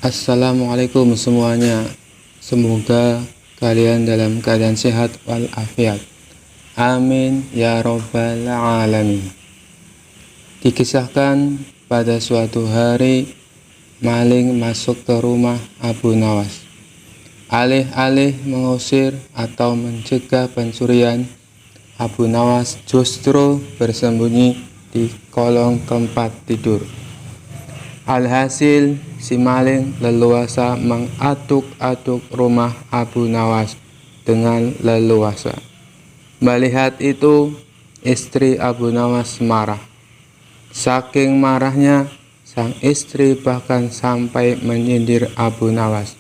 Assalamualaikum semuanya. Semoga kalian dalam keadaan sehat walafiat. Amin ya robbal alamin. Dikisahkan pada suatu hari maling masuk ke rumah Abu Nawas. Alih-alih mengusir atau mencegah pencurian, Abu Nawas justru bersembunyi di kolong tempat tidur. Alhasil, si maling leluasa mengaduk-aduk rumah Abu Nawas dengan leluasa. Melihat itu, istri Abu Nawas marah. Saking marahnya, sang istri bahkan sampai menyindir Abu Nawas.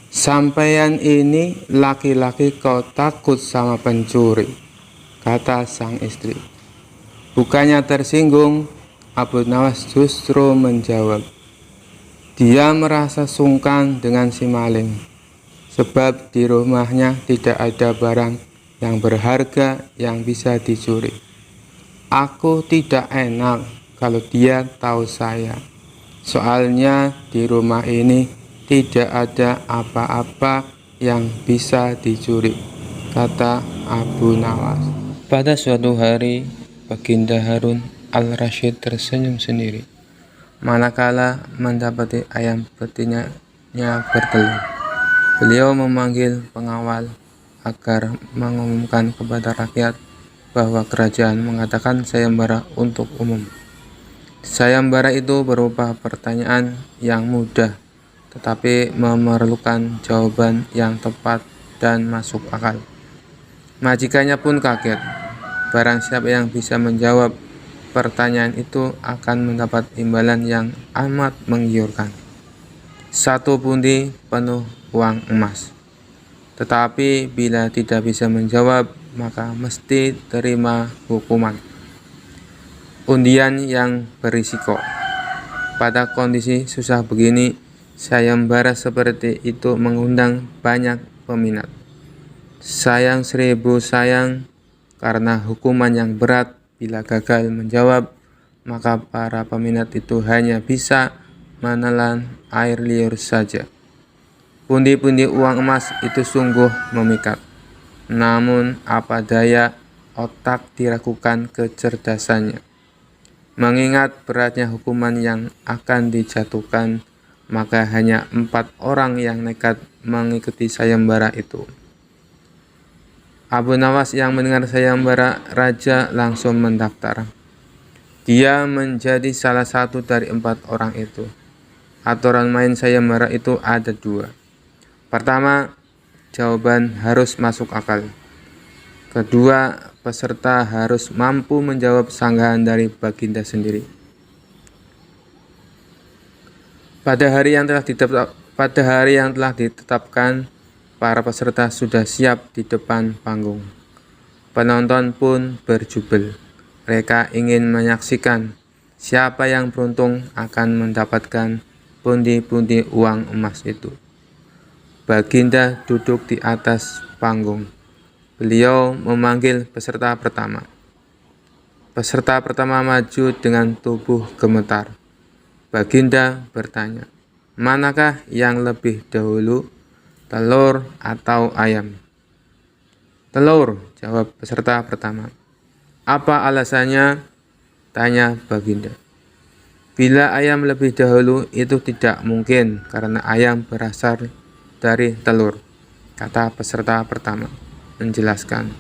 "Sampaian ini laki-laki kok takut sama pencuri," kata sang istri. Bukannya tersinggung, Abu Nawas justru menjawab, dia merasa sungkan dengan si maling, sebab di rumahnya tidak ada barang yang berharga yang bisa dicuri. Aku tidak enak kalau dia tahu saya, soalnya di rumah ini tidak ada apa-apa yang bisa dicuri, kata Abu Nawas. Pada suatu hari, Baginda Harun Al-Rashid tersenyum sendiri manakala mendapati ayam betinanya bertelur. Beliau memanggil pengawal agar mengumumkan kepada rakyat bahwa kerajaan mengadakan sayembara untuk umum. Sayembara itu berupa pertanyaan yang mudah, tetapi memerlukan jawaban yang tepat dan masuk akal. Majikannya pun kaget. Barang siapa yang bisa menjawab pertanyaan itu akan mendapat imbalan yang amat menggiurkan, 1 pundi penuh uang emas. Tetapi bila tidak bisa menjawab, maka mesti terima hukuman, undian yang berisiko. Pada kondisi susah begini, sayembara seperti itu mengundang banyak peminat. Sayang 1000 sayang, karena hukuman yang berat bila gagal menjawab, maka para peminat itu hanya bisa menelan air liur saja. Pundi-pundi uang emas itu sungguh memikat. Namun apa daya, otak diragukan kecerdasannya. Mengingat beratnya hukuman yang akan dijatuhkan, maka hanya 4 orang yang nekat mengikuti sayembara itu. Abu Nawas yang mendengar sayembara raja langsung mendaftar. Dia menjadi salah satu dari 4 orang itu. Aturan main sayembara itu ada 2. Pertama, jawaban harus masuk akal. Kedua, peserta harus mampu menjawab sanggahan dari baginda sendiri. Pada hari yang telah ditetapkan, para peserta sudah siap di depan panggung. Penonton pun berjubel. Mereka ingin menyaksikan siapa yang beruntung akan mendapatkan pundi-pundi uang emas itu. Baginda duduk di atas panggung. Beliau memanggil peserta pertama. Peserta pertama maju dengan tubuh gemetar. Baginda bertanya, manakah yang lebih dahulu, telur atau ayam? Telur, jawab peserta pertama. Apa alasannya? Tanya baginda. Bila ayam lebih dahulu itu tidak mungkin karena ayam berasal dari telur, kata peserta pertama menjelaskan.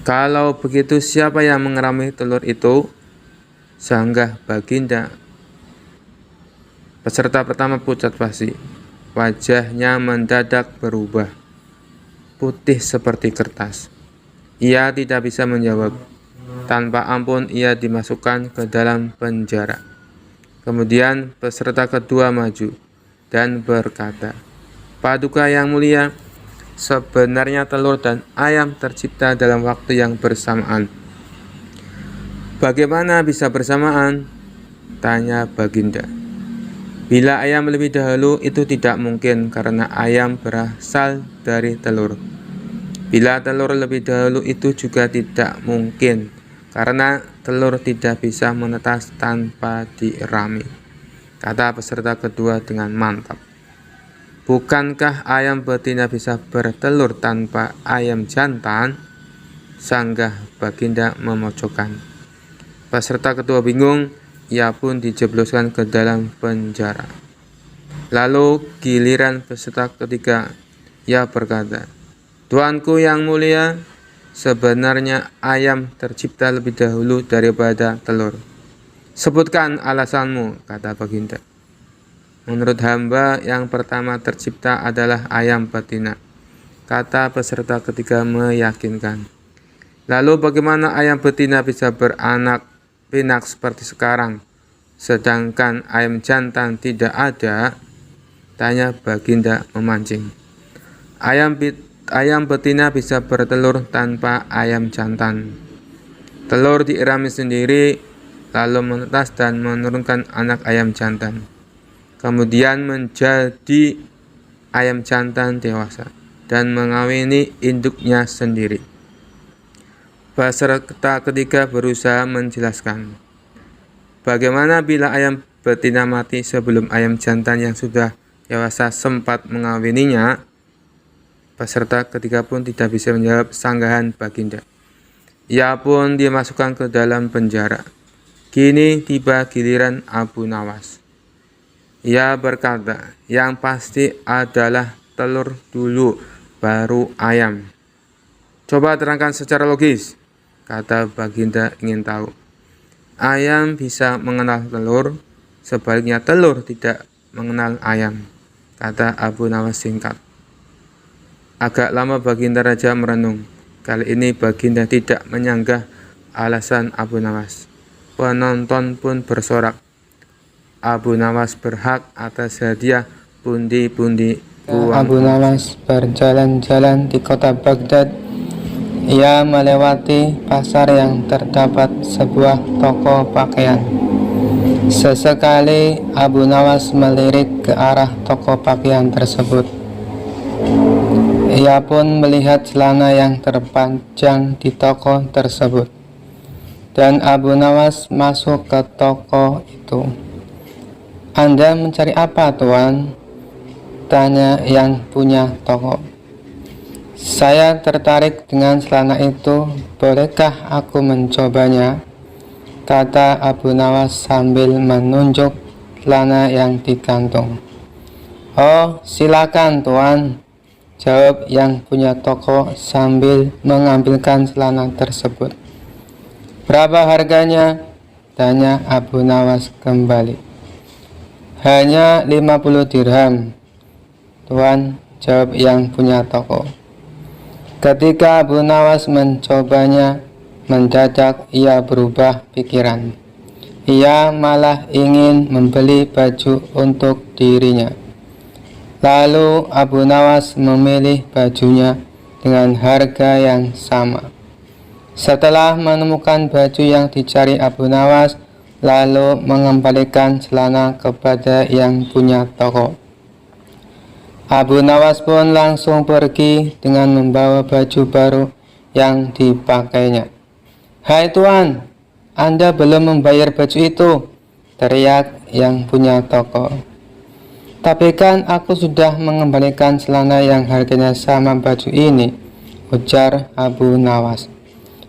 Kalau begitu siapa yang mengerami telur itu? Sanggah baginda. Peserta pertama pucat pasi. Wajahnya mendadak berubah, putih seperti kertas. Ia tidak bisa menjawab. Tanpa ampun ia dimasukkan ke dalam penjara. Kemudian peserta kedua maju dan berkata, Paduka yang mulia, sebenarnya telur dan ayam tercipta dalam waktu yang bersamaan. Bagaimana bisa bersamaan? Tanya baginda. Bila ayam lebih dahulu itu tidak mungkin karena ayam berasal dari telur. Bila telur lebih dahulu itu juga tidak mungkin karena telur tidak bisa menetas tanpa dierami, kata peserta kedua dengan mantap. Bukankah ayam betina bisa bertelur tanpa ayam jantan? Sanggah baginda memojokkan. Peserta kedua bingung, ia pun dijebloskan ke dalam penjara. Lalu giliran peserta ketiga, ia berkata, "Tuanku yang mulia, sebenarnya ayam tercipta lebih dahulu daripada telur." "Sebutkan alasanmu," kata baginda. "Menurut hamba, yang pertama tercipta adalah ayam betina," kata peserta ketiga meyakinkan. "Lalu bagaimana ayam betina bisa beranak pinak seperti sekarang, sedangkan ayam jantan tidak ada?" tanya baginda memancing. Ayam betina bisa bertelur tanpa ayam jantan. Telur diirami sendiri, lalu menetas dan menurunkan anak ayam jantan. Kemudian menjadi ayam jantan dewasa dan mengawini induknya sendiri. Peserta ketiga berusaha menjelaskan, bagaimana bila ayam betina mati sebelum ayam jantan yang sudah dewasa sempat mengawininya? Peserta ketiga pun tidak bisa menjawab sanggahan baginda. Ia pun dimasukkan ke dalam penjara. Kini tiba giliran Abu Nawas. Ia berkata, "Yang pasti adalah telur dulu, baru ayam." "Coba terangkan secara logis," kata baginda ingin tahu. "Ayam bisa mengenal telur, sebaliknya telur tidak mengenal ayam," kata Abu Nawas singkat. Agak lama baginda raja merenung. Kali ini baginda tidak menyanggah alasan Abu Nawas. Penonton pun bersorak, Abu Nawas berhak atas hadiah pundi-pundi uang. Abu Nawas berjalan-jalan di kota Baghdad. Ia melewati pasar yang terdapat sebuah toko pakaian. Sesekali Abu Nawas melirik ke arah toko pakaian tersebut. Ia pun melihat celana yang terpanjang di toko tersebut. Dan Abu Nawas masuk ke toko itu. "Anda mencari apa, Tuan?" tanya yang punya toko. "Saya tertarik dengan celana itu, bolehkah aku mencobanya?" kata Abu Nawas sambil menunjuk celana yang digantung. "Oh, silakan, Tuan," jawab yang punya toko sambil mengambilkan celana tersebut. "Berapa harganya?" tanya Abu Nawas kembali. "Hanya 50 dirham, Tuan," jawab yang punya toko. Ketika Abu Nawas mencobanya, mendadak ia berubah pikiran. Ia malah ingin membeli baju untuk dirinya. Lalu Abu Nawas memilih bajunya dengan harga yang sama. Setelah menemukan baju yang dicari Abu Nawas, lalu mengembalikan celana kepada yang punya toko. Abu Nawas pun langsung pergi dengan membawa baju baru yang dipakainya. "Hai Tuan, Anda belum membayar baju itu," teriak yang punya toko. "Tapi kan aku sudah mengembalikan celana yang harganya sama baju ini," ujar Abu Nawas.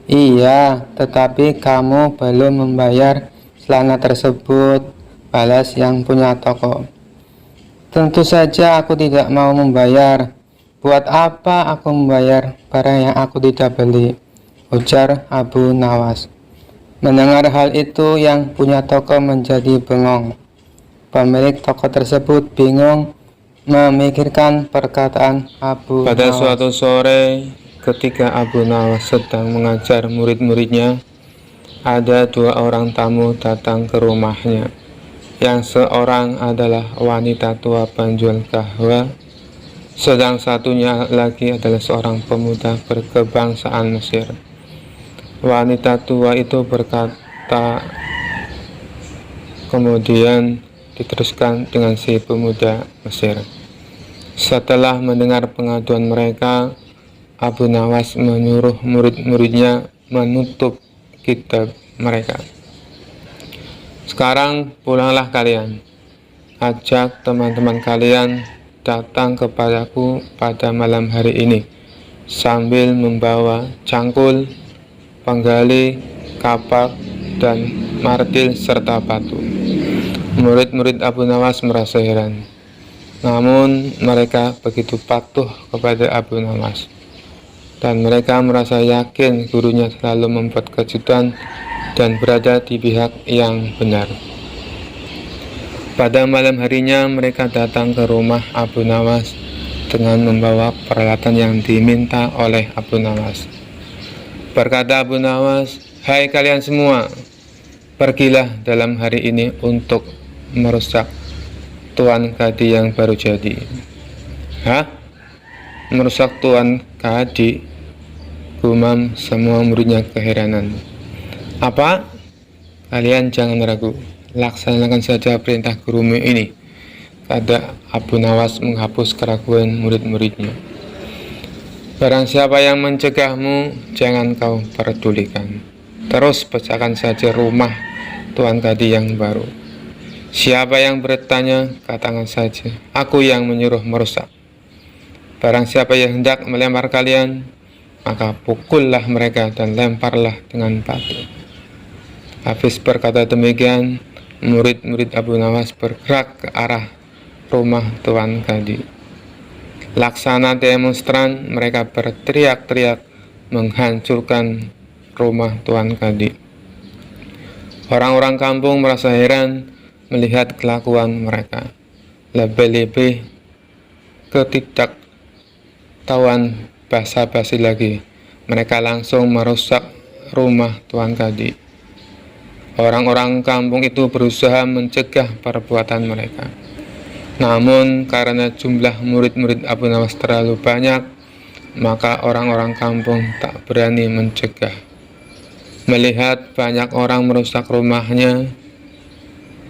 "Iya, tetapi kamu belum membayar celana tersebut," balas yang punya toko. "Tentu saja aku tidak mau membayar. Buat apa aku membayar barang yang aku tidak beli?" ujar Abu Nawas. Mendengar hal itu, yang punya toko menjadi bengong. Pemilik toko tersebut bingung memikirkan perkataan Abu Nawas. Pada suatu sore, ketika Abu Nawas sedang mengajar murid-muridnya, ada dua orang tamu datang ke rumahnya. Yang seorang adalah wanita tua penjual kahwa, sedang satunya lagi adalah seorang pemuda berkebangsaan Mesir. Wanita tua itu berkata, kemudian diteruskan dengan si pemuda Mesir. Setelah mendengar pengaduan mereka, Abu Nawas menyuruh murid-muridnya menutup kitab mereka. "Sekarang pulanglah kalian, ajak teman-teman kalian datang kepadaku pada malam hari ini sambil membawa cangkul, penggali, kapak, dan martil serta batu. Murid-murid Abu Nawas merasa heran, namun mereka begitu patuh kepada Abu Nawas, dan mereka merasa yakin gurunya selalu membuat kejutan dan berada di pihak yang benar. Pada malam harinya mereka datang ke rumah Abu Nawas dengan membawa peralatan yang diminta oleh Abu Nawas. Berkata Abu Nawas, "Hai kalian semua, pergilah dalam hari ini untuk merusak Tuan Kadi yang baru jadi." "Hah? Merusak Tuan Kadi?" gumam semua muridnya keheranan. "Apa? Kalian jangan ragu, laksanakan saja perintah gurumu ini," kata Abu Nawas menghapus keraguan murid-muridnya. "Barang siapa yang mencegahmu, jangan kau pedulikan. Terus pecahkan saja rumah Tuan Kadi yang baru. Siapa yang bertanya, katakan saja, aku yang menyuruh merusak. Barang siapa yang hendak melempar kalian, maka pukullah mereka dan lemparlah dengan batu." Habis berkata demikian, murid-murid Abu Nawas bergerak ke arah rumah Tuan Kadi. Laksana demonstran, mereka berteriak-teriak menghancurkan rumah Tuan Kadi. Orang-orang kampung merasa heran melihat kelakuan mereka. Lebih-lebih ketidaktahuan basa-basi lagi, mereka langsung merusak rumah Tuan Kadi. Orang-orang kampung itu berusaha mencegah perbuatan mereka. Namun karena jumlah murid-murid Abu Nawas terlalu banyak, maka orang-orang kampung tak berani mencegah. Melihat banyak orang merusak rumahnya,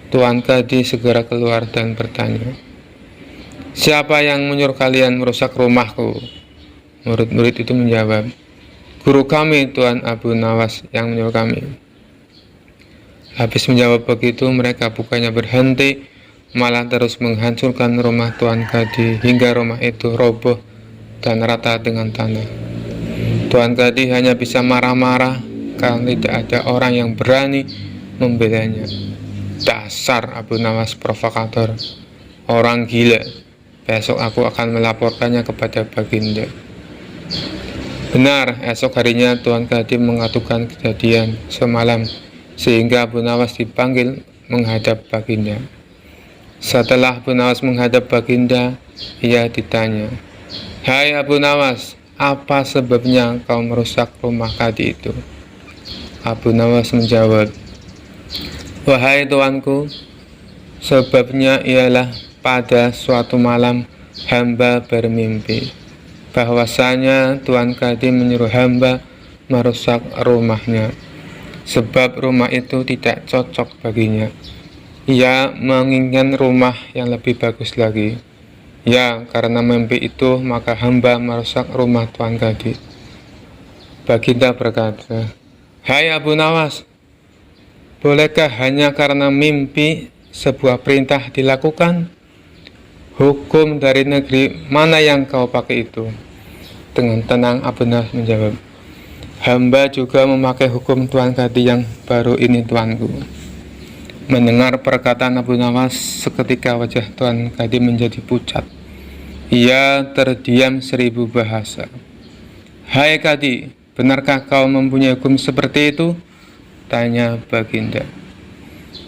Tuan Kadi segera keluar dan bertanya, "Siapa yang menyuruh kalian merusak rumahku?" Murid-murid itu menjawab, "Guru kami, Tuan Abu Nawas yang menyuruh kami." Habis menjawab begitu, mereka bukannya berhenti, malah terus menghancurkan rumah Tuan Kadi hingga rumah itu roboh dan rata dengan tanah. Tuan Kadi hanya bisa marah-marah karena tidak ada orang yang berani membelanya. "Dasar Abu Nawas provokator, orang gila. Besok aku akan melaporkannya kepada Baginda." Benar, esok harinya Tuan Kadi mengadukan kejadian semalam sehingga Abu Nawas dipanggil menghadap Baginda. Setelah Abu Nawas menghadap Baginda, ia ditanya, "Hai Abu Nawas, apa sebabnya kau merusak rumah Kadi itu?" Abu Nawas menjawab, "Wahai tuanku, sebabnya ialah pada suatu malam hamba bermimpi bahwasanya Tuan Kadi menyuruh hamba merusak rumahnya, sebab rumah itu tidak cocok baginya. Ia menginginkan rumah yang lebih bagus lagi. Ya, karena mimpi itu maka hamba merusak rumah Tuan Kadi." Baginda berkata, "Hai Abu Nawas, bolehkah hanya karena mimpi sebuah perintah dilakukan? Hukum dari negeri mana yang kau pakai itu?" Dengan tenang Abu Nawas menjawab, "Hamba juga memakai hukum Tuan Kadi yang baru ini, tuanku." Mendengar perkataan Abu Nawas, seketika wajah Tuan Kadi menjadi pucat. Ia terdiam 1000 bahasa. "Hai Kadi, benarkah kau mempunyai hukum seperti itu?" tanya Baginda.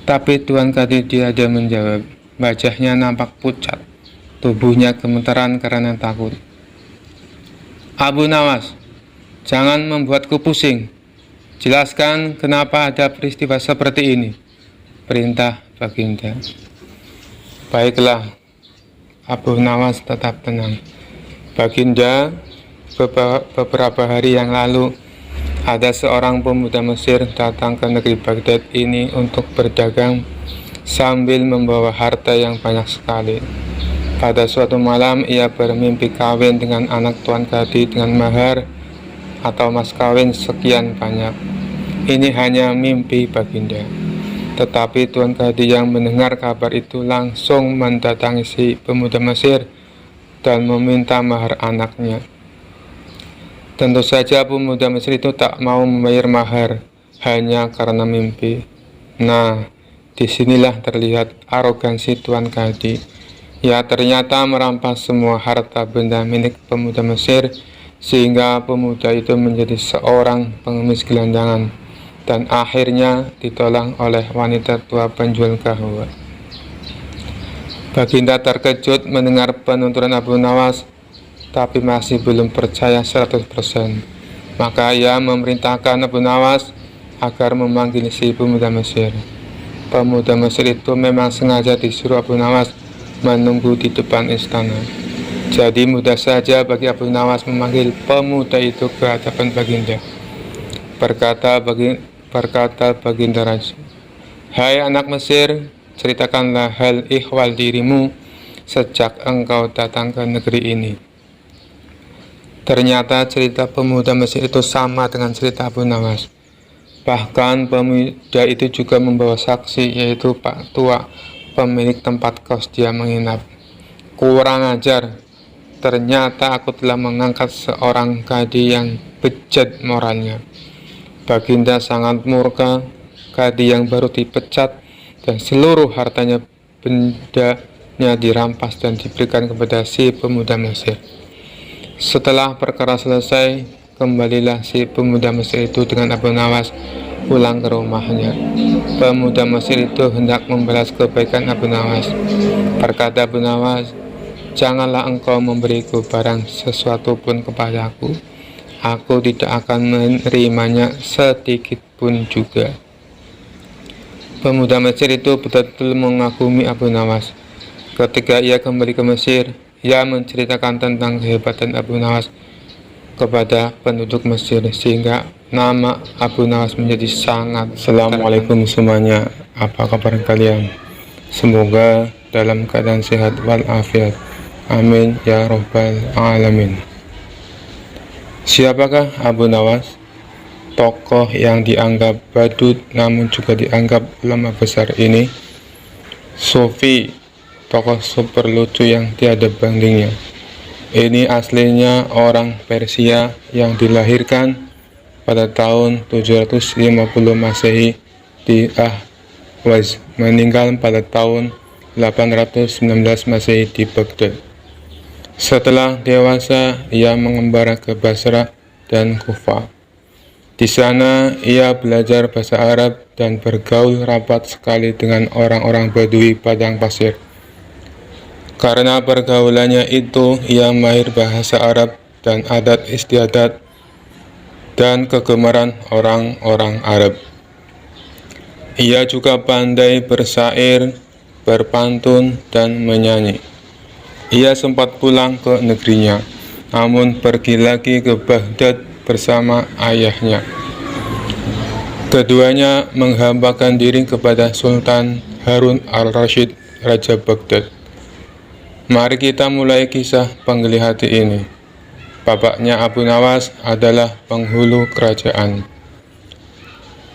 Tapi Tuan Kadi tiada menjawab. Wajahnya nampak pucat, tubuhnya gemetaran karena takut. "Abu Nawas, jangan membuatku pusing. Jelaskan kenapa ada peristiwa seperti ini," perintah Baginda. "Baiklah." Abu Nawas tetap tenang. "Baginda, beberapa hari yang lalu ada seorang pemuda Mesir datang ke negeri Baghdad ini untuk berdagang sambil membawa harta yang banyak sekali. Pada suatu malam ia bermimpi kawin dengan anak Tuan Kadi dengan mahar atau mas kawin sekian banyak. Ini hanya mimpi, Baginda." Tetapi Tuan Kadi yang mendengar kabar itu langsung mendatangi si pemuda Mesir dan meminta mahar anaknya. Tentu saja pemuda Mesir itu tak mau membayar mahar hanya karena mimpi. Nah, disinilah terlihat arogansi Tuan Khadi. Ya, ternyata merampas semua harta benda milik pemuda Mesir, sehingga pemuda itu menjadi seorang pengemis gelandangan dan akhirnya ditolong oleh wanita tua penjual kahwa. Baginda terkejut mendengar penuturan Abu Nawas, tapi masih belum percaya 100%. Maka ia memerintahkan Abu Nawas agar memanggil si pemuda Mesir. Pemuda Mesir itu memang sengaja disuruh Abu Nawas menunggu di depan istana. Jadi mudah saja bagi Abu Nawas memanggil pemuda itu ke hadapan Baginda. Berkata Baginda Raja, "Hai anak Mesir, ceritakanlah hal ihwal dirimu sejak engkau datang ke negeri ini." Ternyata cerita pemuda Mesir itu sama dengan cerita Abu Nawas. Bahkan pemuda itu juga membawa saksi, yaitu Pak Tua, pemilik tempat kos dia menginap. "Kurang ajar, ternyata aku telah mengangkat seorang Khadi yang bejat moralnya." Baginda sangat murka. Khadi yang baru dipecat dan seluruh hartanya bendanya dirampas dan diberikan kepada si pemuda Mesir. Setelah perkara selesai, kembalilah si pemuda Mesir itu dengan Abu Nawas pulang ke rumahnya. Pemuda Mesir itu hendak membalas kebaikan Abu Nawas. Berkata Abu Nawas, "Janganlah engkau memberiku barang sesuatu pun kepadaku. Aku tidak akan menerimanya sedikit pun juga." Pemuda Mesir itu betul-betul mengagumi Abu Nawas. Ketika ia kembali ke Mesir, ia menceritakan tentang kehebatan Abu Nawas kepada penduduk Mesir, sehingga nama Abu Nawas menjadi sangat. Assalamualaikum semuanya, apa kabar kalian? Semoga dalam keadaan sehat walafiat. Amin ya robbal alamin. Siapakah Abu Nawas? Tokoh yang dianggap badut namun juga dianggap ulama besar ini. Sufi, tokoh super lucu yang tiada bandingnya. Ini aslinya orang Persia yang dilahirkan pada tahun 750 Masehi di Ahwaz, meninggal pada tahun 819 Masehi di Baghdad. Setelah dewasa, ia mengembara ke Basra dan Kufah. Di sana, ia belajar bahasa Arab dan bergaul rapat sekali dengan orang-orang Badui padang pasir. Karena pergaulannya itu, ia mahir bahasa Arab dan adat istiadat dan kegemaran orang-orang Arab. Ia juga pandai bersair, berpantun, dan menyanyi. Ia sempat pulang ke negerinya, namun pergi lagi ke Baghdad bersama ayahnya. Keduanya menghambakan diri kepada Sultan Harun al-Rashid, Raja Baghdad. Mari kita mulai kisah penggeliat hati ini. Bapaknya Abu Nawas adalah penghulu kerajaan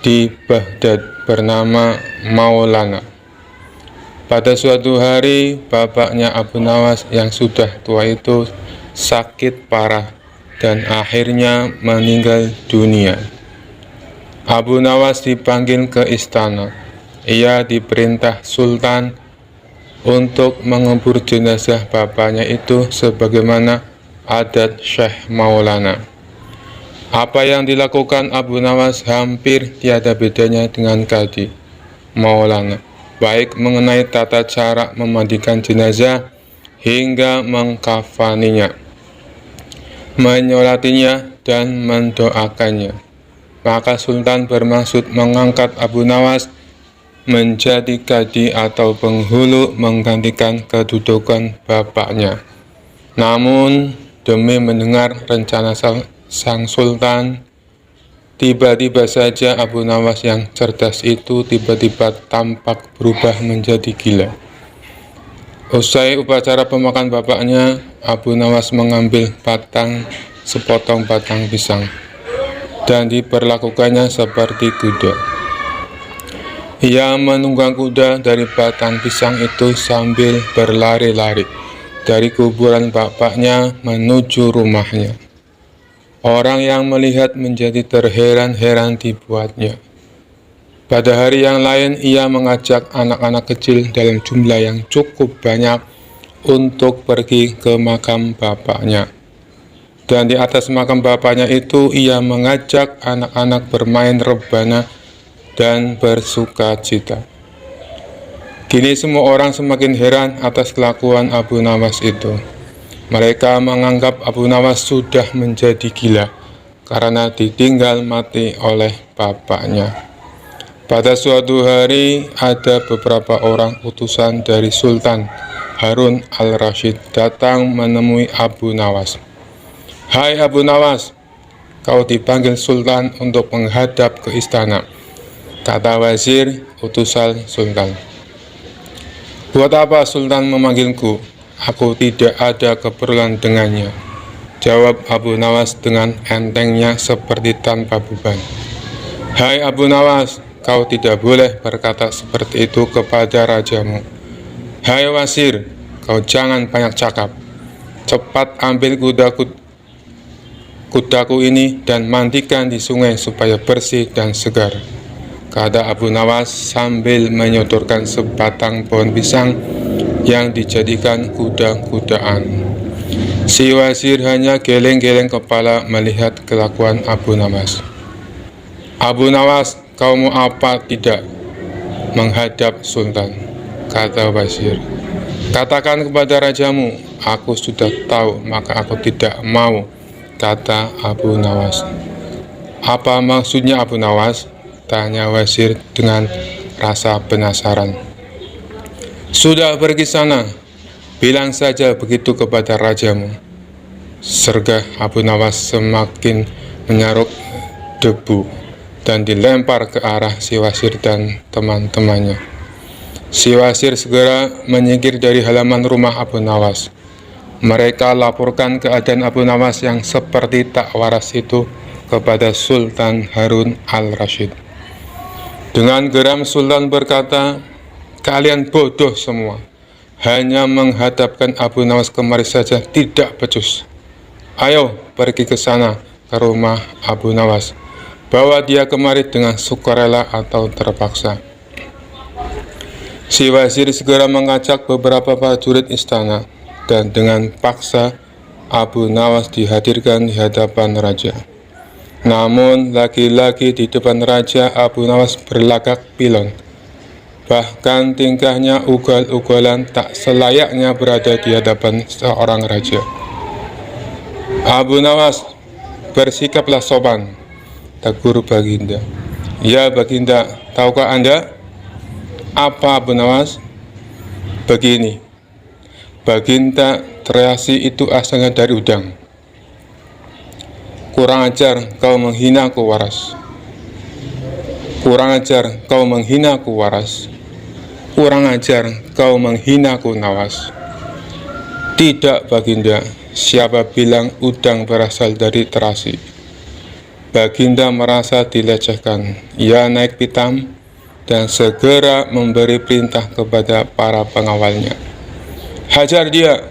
di Baghdad bernama Maulana. Pada suatu hari, bapaknya Abu Nawas yang sudah tua itu sakit parah dan akhirnya meninggal dunia. Abu Nawas dipanggil ke istana. Ia diperintah Sultan untuk mengubur jenazah bapaknya itu sebagaimana adat Syekh Maulana. Apa yang dilakukan Abu Nawas hampir tiada bedanya dengan Khadi Maulana, baik mengenai tata cara memandikan jenazah hingga mengkafaninya, menyolatinya, dan mendoakannya. Maka Sultan bermaksud mengangkat Abu Nawas menjadi Khadi atau penghulu menggantikan kedudukan bapaknya. Namun demi mendengar rencana sang Sultan, tiba-tiba saja Abu Nawas yang cerdas itu tiba-tiba tampak berubah menjadi gila. Usai upacara pemakaman bapaknya, Abu Nawas mengambil sepotong batang pisang dan diperlakukannya seperti kuda. Ia menunggang kuda dari batang pisang itu sambil berlari-lari dari kuburan bapaknya menuju rumahnya. Orang yang melihat menjadi terheran-heran dibuatnya. Pada hari yang lain ia mengajak anak-anak kecil dalam jumlah yang cukup banyak untuk pergi ke makam bapaknya. Dan di atas makam bapaknya itu ia mengajak anak-anak bermain rebana dan bersuka cita. Kini semua orang semakin heran atas kelakuan Abu Nawas itu. Mereka menganggap Abu Nawas sudah menjadi gila karena ditinggal mati oleh bapaknya. Pada suatu hari ada beberapa orang utusan dari Sultan Harun al-Rasyid datang menemui Abu Nawas. "Hai Abu Nawas, kau dipanggil Sultan untuk menghadap ke istana," kata wazir utusan Sultan. "Buat apa Sultan memanggilku? Aku tidak ada keperluan dengannya," jawab Abu Nawas dengan entengnya seperti tanpa beban. "Hai Abu Nawas, kau tidak boleh berkata seperti itu kepada rajamu. Hai wazir, kau jangan banyak cakap. Cepat ambil kudaku ini dan mandikan di sungai supaya bersih dan segar," kata Abu Nawas sambil menyodorkan sebatang pohon pisang yang dijadikan kuda-kudaan. Si wazir hanya geleng-geleng kepala melihat kelakuan Abu Nawas. "Abu Nawas, kau mau apa tidak menghadap Sultan?" kata wazir. "Katakan kepada rajamu, aku sudah tahu maka aku tidak mau," kata Abu Nawas. "Apa maksudnya Abu Nawas?" tanya wazir dengan rasa penasaran. "Sudah pergi sana, bilang saja begitu kepada rajamu," sergah Abu Nawas semakin menyaruk debu dan dilempar ke arah si wazir dan teman-temannya. Si wazir segera menyingkir dari halaman rumah Abu Nawas. Mereka laporkan keadaan Abu Nawas yang seperti tak waras itu kepada Sultan Harun al-Rasyid. Dengan geram Sultan berkata, "Kalian bodoh semua, hanya menghadapkan Abu Nawas kemari saja tidak becus. Ayo pergi ke sana, ke rumah Abu Nawas. Bawa dia kemari dengan sukarela atau terpaksa." Si wazir segera mengajak beberapa prajurit istana dan dengan paksa Abu Nawas dihadirkan di hadapan raja. Namun lagi-lagi di depan raja Abu Nawas berlagak pilon. Bahkan tingkahnya ugal-ugalan tak selayaknya berada di hadapan seorang raja. "Abu Nawas, bersikaplah sopan," tegur Baginda. "Ya Baginda, tahukah Anda?" "Apa Abu Nawas?" "Begini, Baginda, reaksi itu asalnya dari udang." "Kurang ajar kau menghinaku waras. Kurang ajar kau menghinaku waras. Kurang ajar kau menghinaku Nawas." "Tidak Baginda, siapa bilang udang berasal dari terasi?" Baginda merasa dilecehkan. Ia naik pitam dan segera memberi perintah kepada para pengawalnya. "Hajar dia,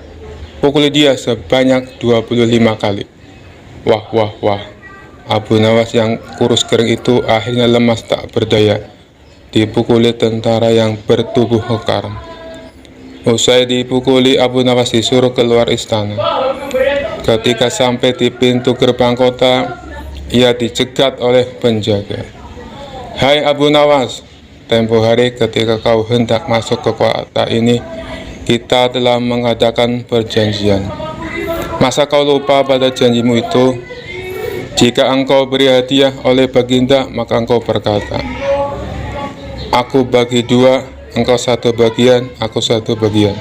pukuli dia sebanyak 25 kali. Wah, wah, wah. Abu Nawas yang kurus kering itu akhirnya lemas tak berdaya, dipukuli tentara yang bertubuh kekar. Usai dipukuli, Abu Nawas disuruh keluar istana. Ketika sampai di pintu gerbang kota, ia dicegat oleh penjaga. "Hai Abu Nawas, tempo hari ketika kau hendak masuk ke kota ini, kita telah mengadakan perjanjian. Masa kau lupa pada janjimu itu? Jika engkau beri hadiah oleh Baginda, maka engkau berkata, 'Aku bagi dua, engkau satu bagian, aku satu bagian.'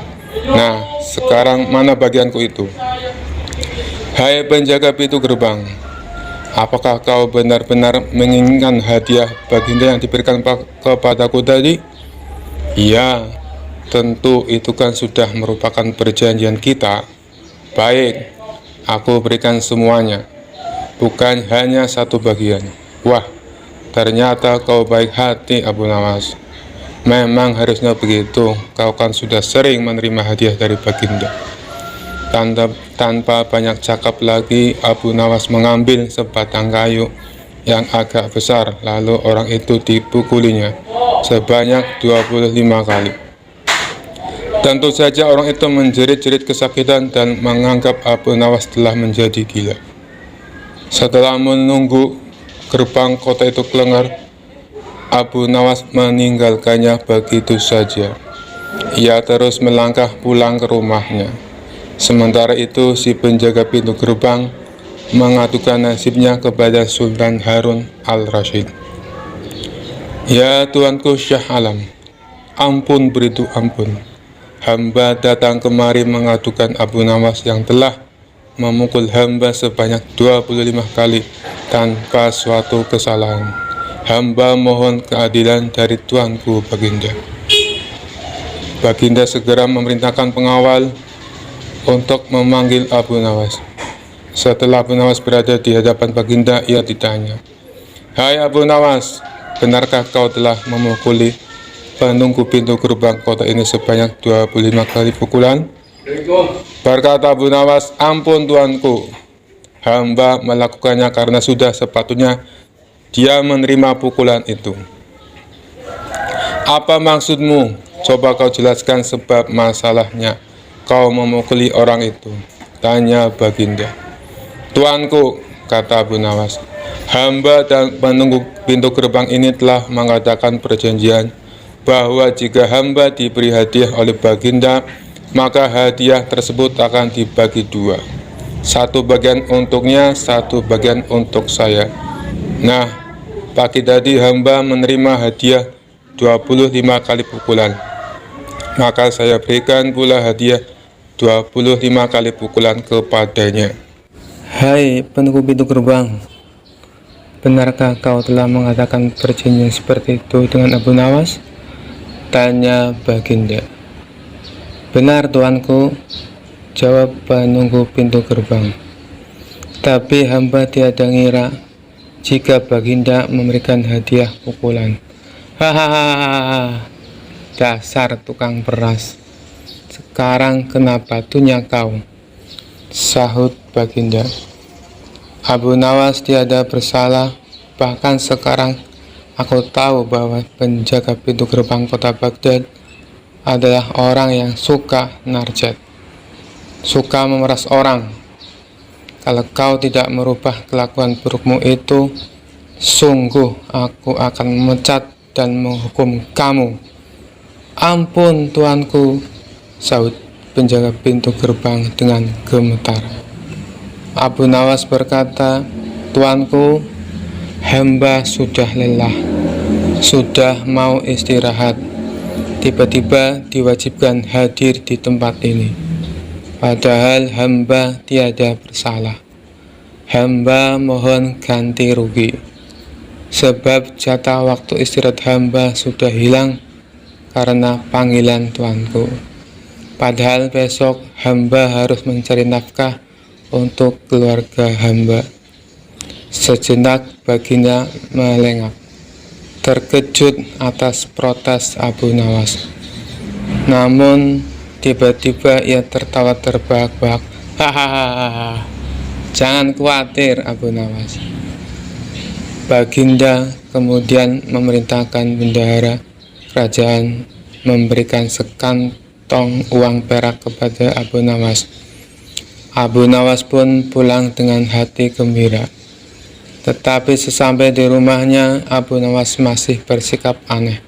Nah, sekarang mana bagianku itu? Hai penjaga pintu gerbang, apakah kau benar-benar menginginkan hadiah Baginda yang diberikan kepadaku tadi?" "Ya, tentu itu kan sudah merupakan perjanjian kita." "Baik, aku berikan semuanya, bukan hanya satu bagian." "Wah, ternyata kau baik hati Abu Nawas. Memang harusnya begitu, kau kan sudah sering menerima hadiah dari Baginda." Tanpa banyak cakap lagi, Abu Nawas mengambil sebatang kayu yang agak besar, lalu orang itu dipukulinya sebanyak 25 kali. Tentu saja orang itu menjerit-jerit kesakitan dan menganggap Abu Nawas telah menjadi gila. Setelah menunggu gerbang kota itu kelengar, Abu Nawas meninggalkannya begitu saja. Ia terus melangkah pulang ke rumahnya. Sementara itu, si penjaga pintu gerbang mengadukan nasibnya kepada Sultan Harun al-Rasyid. "Ya Tuanku Syah Alam, ampun beritu ampun. Hamba datang kemari mengadukan Abu Nawas yang telah memukul hamba sebanyak 25 kali tanpa suatu kesalahan. Hamba mohon keadilan dari Tuanku Baginda." Baginda segera memerintahkan pengawal untuk memanggil Abu Nawas. Setelah Abu Nawas berada di hadapan Baginda, ia ditanya, "Hai Abu Nawas, benarkah kau telah memukuli penunggu pintu gerbang kota ini sebanyak 25 kali pukulan?" Berkata Abu Nawas, "Ampun Tuanku, hamba melakukannya karena sudah sepatutnya dia menerima pukulan itu." "Apa maksudmu? Coba kau jelaskan sebab masalahnya kau memukuli orang itu," tanya Baginda. "Tuanku," kata Abu Nawas, "hamba dan penunggu pintu gerbang ini telah mengadakan perjanjian bahwa jika hamba diberi hadiah oleh Baginda, maka hadiah tersebut akan dibagi dua. Satu bagian untuknya, satu bagian untuk saya. Nah, pagi tadi hamba menerima hadiah 25 kali pukulan. Maka saya berikan pula hadiah 25 kali pukulan kepadanya." Hai penunggu pintu gerbang, benarkah kau telah mengadakan perjanjian seperti itu dengan Abu Nawas? Tanya Baginda. Benar Tuanku, jawab penunggu pintu gerbang. Tapi hamba tiada ngira jika Baginda memberikan hadiah pukulan. Hahaha, dasar tukang peras. Sekarang kena batunya kau, sahut Baginda. Abu Nawas tiada bersalah, bahkan sekarang aku tahu bahwa penjaga pintu gerbang kota Baghdad adalah orang yang suka narjat, suka memeras orang. Kalau kau tidak merubah kelakuan burukmu itu, sungguh aku akan memecat dan menghukum kamu. Ampun Tuanku, sahut penjaga pintu gerbang dengan gemetar. Abu Nawas berkata, Tuanku, hamba sudah lelah, sudah mau istirahat. Tiba-tiba diwajibkan hadir di tempat ini. Padahal hamba tiada bersalah. Hamba mohon ganti rugi, sebab jatah waktu istirahat hamba sudah hilang karena panggilan Tuanku. Padahal besok hamba harus mencari nafkah untuk keluarga hamba. Sejenak Baginda melengak, terkejut atas protes Abu Nawas. Namun tiba-tiba ia tertawa terbahak-bahak. Hahaha, jangan khawatir Abu Nawas. Baginda kemudian memerintahkan bendahara kerajaan memberikan sekantong uang perak kepada Abu Nawas. Abu Nawas pun pulang dengan hati gembira. Tetapi sesampai di rumahnya, Abu Nawas masih bersikap aneh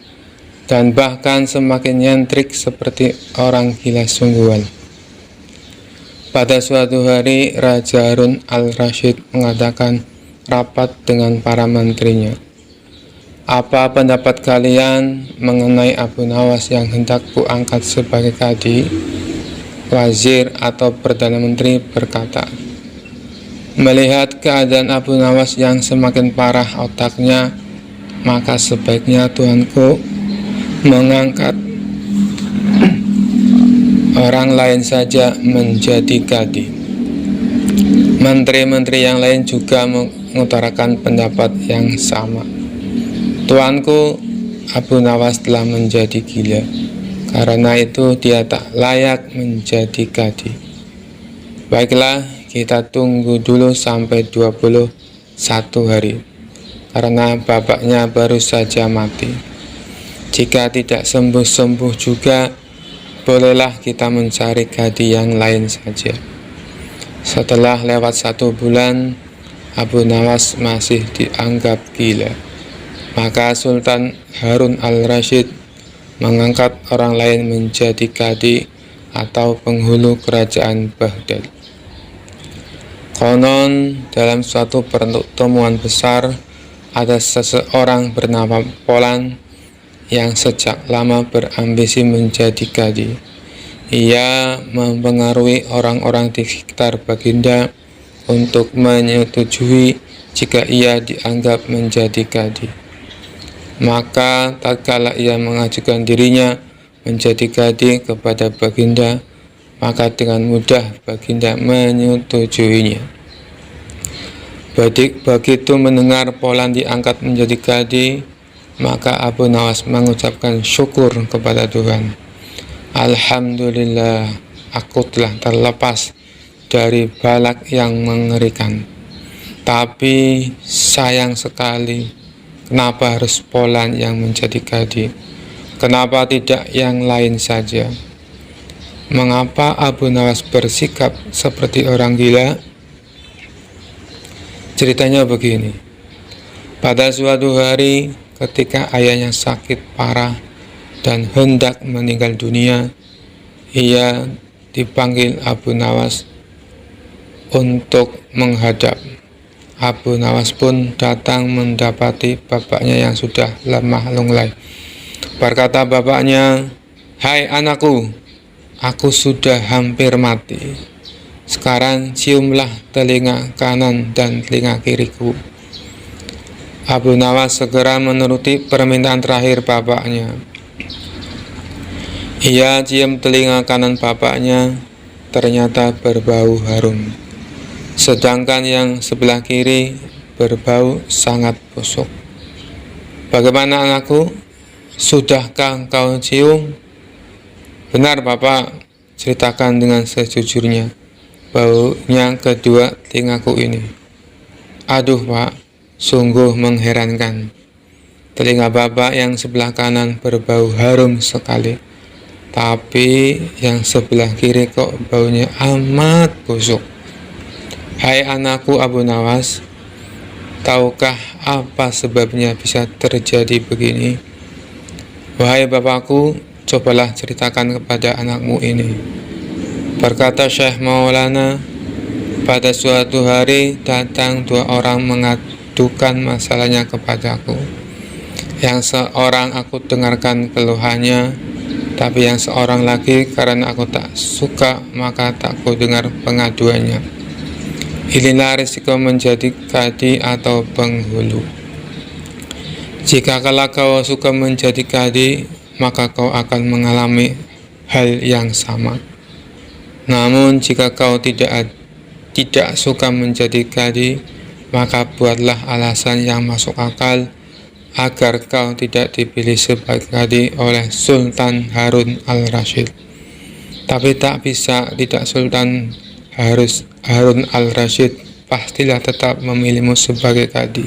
dan bahkan semakin nyentrik seperti orang gila sungguhan. Pada suatu hari, Raja Harun al-Rasyid mengadakan rapat dengan para menterinya. Apa pendapat kalian mengenai Abu Nawas yang hendak kuangkat sebagai kadi? Wazir atau Perdana Menteri berkata, melihat keadaan Abu Nawas yang semakin parah otaknya, maka sebaiknya Tuanku mengangkat orang lain saja menjadi kadi. Menteri-menteri yang lain juga mengutarakan pendapat yang sama. Tuanku, Abu Nawas telah menjadi gila. Karena itu dia tak layak menjadi kadi. Baiklah, kita tunggu dulu sampai 21 hari, karena bapaknya baru saja mati. Jika tidak sembuh-sembuh juga, bolehlah kita mencari gadis yang lain saja. Setelah lewat 1 bulan, Abu Nawas masih dianggap gila. Maka Sultan Harun al-Rasyid mengangkat orang lain menjadi kadi atau penghulu kerajaan Baghdad. Konon dalam suatu pertemuan besar, ada seseorang bernama Polan yang sejak lama berambisi menjadi kadi. Ia mempengaruhi orang-orang di sekitar Baginda untuk menyetujui jika ia dianggap menjadi kadi. Maka tatkala ia mengajukan dirinya menjadi kadi kepada Baginda, maka dengan mudah Baginda menyetujuinya. Begitu mendengar Polan diangkat menjadi kadi, maka Abu Nawas mengucapkan syukur kepada Tuhan. Alhamdulillah, aku telah terlepas dari balak yang mengerikan. Tapi sayang sekali, kenapa harus Polan yang menjadi kadi? Kenapa tidak yang lain saja? Mengapa Abu Nawas bersikap seperti orang gila? Ceritanya begini. Pada suatu hari, ketika ayahnya sakit parah dan hendak meninggal dunia, ia dipanggil Abu Nawas untuk menghadap. Abu Nawas pun datang mendapati bapaknya yang sudah lemah lunglai. Berkata bapaknya, "Hai anakku, aku sudah hampir mati. Sekarang ciumlah telinga kanan dan telinga kiriku." Abu Nawas segera menuruti permintaan terakhir bapaknya. Ia cium telinga kanan bapaknya, ternyata berbau harum. Sedangkan yang sebelah kiri berbau sangat busuk. "Bagaimana anakku? Sudahkah engkau cium?" "Benar Bapak, ceritakan dengan sejujurnya. Baunya kedua telingaku ini." "Aduh Pak, sungguh mengherankan. Telinga Bapak yang sebelah kanan berbau harum sekali, tapi yang sebelah kiri kok baunya amat busuk." "Hai anakku Abu Nawas, tahukah apa sebabnya bisa terjadi begini?" "Wahai bapakku, cobalah ceritakan kepada anakmu ini." Berkata Syekh Maulana, "Pada suatu hari datang 2 orang mengadukan masalahnya kepadaku. Yang seorang aku dengarkan keluhannya, tapi yang seorang lagi karena aku tak suka maka tak ku dengar pengaduannya. Inilah risiko menjadi kadi atau penghulu. Jika kala kau suka menjadi kadi, maka kau akan mengalami hal yang sama. Namun jika kau tidak suka menjadi kadi, maka buatlah alasan yang masuk akal agar kau tidak dipilih sebagai kadi oleh Sultan Harun al-Rasyid. Tapi tak bisa tidak, Sultan Harun al-Rasyid pastilah tetap memilihmu sebagai kadi."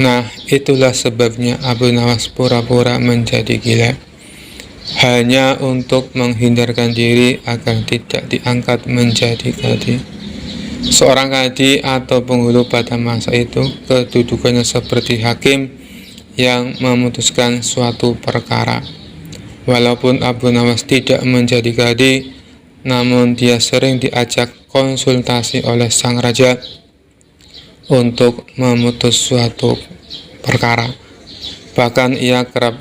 Nah, itulah sebabnya Abu Nawas pura-pura menjadi gila, hanya untuk menghindarkan diri agar tidak diangkat menjadi kadi. Seorang kadi atau penghulu pada masa itu kedudukannya seperti hakim yang memutuskan suatu perkara. Walaupun Abu Nawas tidak menjadi kadi, namun dia sering diajak konsultasi oleh sang raja untuk memutus suatu perkara. Bahkan ia kerap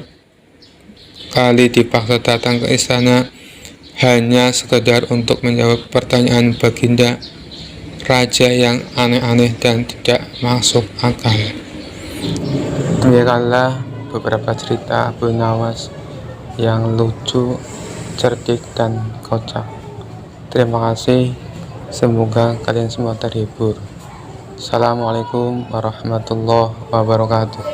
kali dipaksa datang ke istana hanya sekedar untuk menjawab pertanyaan baginda raja yang aneh-aneh dan tidak masuk akal. Demikianlah beberapa cerita Abu Nawas yang lucu, cerdik, dan kocak. Terima kasih, semoga kalian semua terhibur. Assalamualaikum warahmatullahi wabarakatuh.